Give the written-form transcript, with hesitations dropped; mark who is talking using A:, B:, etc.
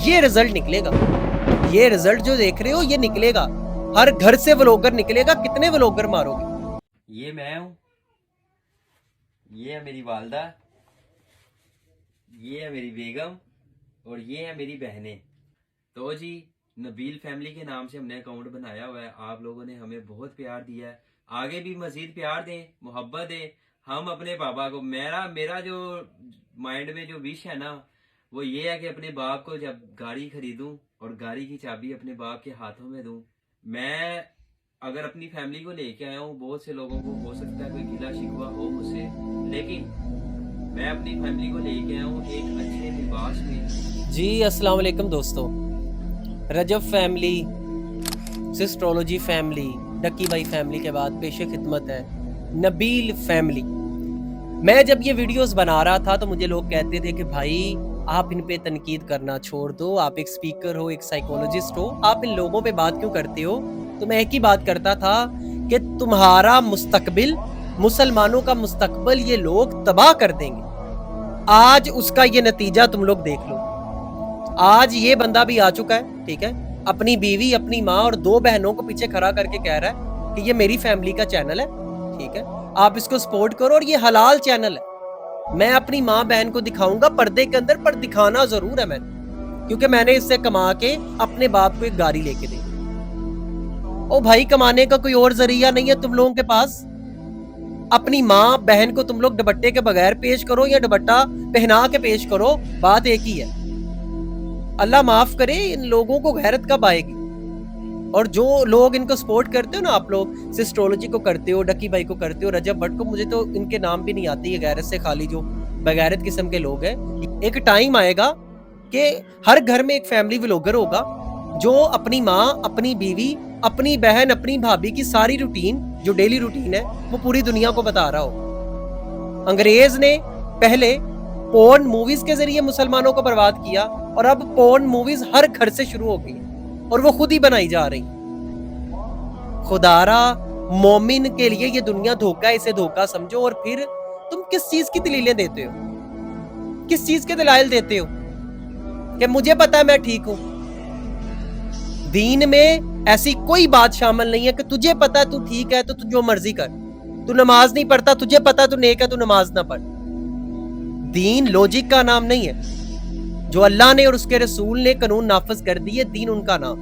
A: یہ رزلٹ نکلے گا. یہ رزلٹ جو دیکھ رہے ہو یہ نکلے گا. ہر گھر سے ولاگر نکلے گا. کتنے ولاگر مارو گے؟
B: یہ میں ہوں، یہ ہے میری والدہ، یہ ہے میری بیگم، اور یہ ہے میری بہنیں. تو جی نبیل فیملی کے نام سے ہم نے اکاؤنٹ بنایا ہوا ہے. آپ لوگوں نے ہمیں بہت پیار دیا ہے، آگے بھی مزید پیار دیں، محبت دیں. ہم اپنے پاپا کو، میرا جو مائنڈ میں جو وش ہے نا وہ یہ ہے کہ اپنے باپ کو جب گاڑی خریدوں اور گاڑی کی چابی اپنے باپ کے ہاتھوں میں دوں. میں اگر اپنی فیملی کو لے کے آیا ہوں، بہت سے لوگوں کو ہو سکتا ہے کوئی گلا شکوہ ہو مجھ سے، لیکن میں اپنی فیملی کو لے کے آیا ہوں ایک اچھے لباس میں.
A: جی السلام علیکم دوستو. رجب فیملی، سسٹرولوجی فیملی، ڈکی بھائی فیملی کے بعد پیش خدمت ہے نبیل فیملی. میں جب یہ ویڈیوز بنا رہا تھا تو مجھے لوگ کہتے تھے کہ بھائی آپ ان پہ تنقید کرنا چھوڑ دو، آپ ایک سپیکر ہو، ایک سائیکولوجسٹ ہو، آپ ان لوگوں پہ بات کیوں کرتے ہو؟ تو میں ایک ہی بات کرتا تھا کہ تمہارا مستقبل، مسلمانوں کا مستقبل یہ لوگ تباہ کر دیں گے. آج اس کا یہ نتیجہ تم لوگ دیکھ لو. آج یہ بندہ بھی آ چکا ہے، ٹھیک ہے، اپنی بیوی، اپنی ماں اور 2 بہنوں کو پیچھے کھڑا کر کے کہہ رہا ہے کہ یہ میری فیملی کا چینل ہے، ٹھیک ہے، آپ اس کو سپورٹ کرو اور یہ حلال چینل ہے. میں اپنی ماں بہن کو دکھاؤں گا پردے کے اندر، پر دکھانا ضرور ہے میں نے، کیونکہ میں نے اس سے کما کے اپنے باپ کو ایک گاڑی لے کے دی. او بھائی کمانے کا کوئی اور ذریعہ نہیں ہے تم لوگوں کے پاس. اپنی ماں بہن کو تم لوگ دوپٹے کے بغیر پیش کرو یا دوپٹہ پہنا کے پیش کرو، بات ایک ہی ہے. اللہ معاف کرے، ان لوگوں کو غیرت کب آئے گی؟ اور جو لوگ ان کو سپورٹ کرتے ہو نا، آپ لوگ سسٹرولوجی کو کرتے ہو، ڈکی بھائی کو کرتے ہو، رجب بٹ کو، مجھے تو ان کے نام بھی نہیں آتی، یہ غیرت سے خالی جو بغیرت قسم کے لوگ ہیں. ایک ٹائم آئے گا کہ ہر گھر میں ایک فیملی ولاگر ہوگا جو اپنی ماں، اپنی بیوی، اپنی بہن، اپنی بھابھی کی ساری روٹین جو ڈیلی روٹین ہے وہ پوری دنیا کو بتا رہا ہو. انگریز نے پہلے پورن موویز کے ذریعے مسلمانوں کو برباد کیا، اور اب پورن موویز ہر گھر سے شروع ہو گئی اور وہ خود ہی بنائی جا رہی. خدارا مومن کے لیے یہ دنیا دھوکہ ہے، اسے دھوکہ سمجھو. اور پھر تم کس چیز کی دلیلیں دیتے ہو؟ کس چیز کے دلائل دیتے ہو کہ مجھے پتا ہے میں ٹھیک ہوں؟ دین میں ایسی کوئی بات شامل نہیں ہے کہ تجھے پتا ہے تو ٹھیک ہے تو جو مرضی کر. تو نماز نہیں پڑھتا، تجھے پتا ہے تو نیک ہے تو نماز نہ پڑھ. دین لوجک کا نام نہیں ہے. جو اللہ نے اور اس کے رسول نے قانون نافذ کر دیے، دین ان کا نام.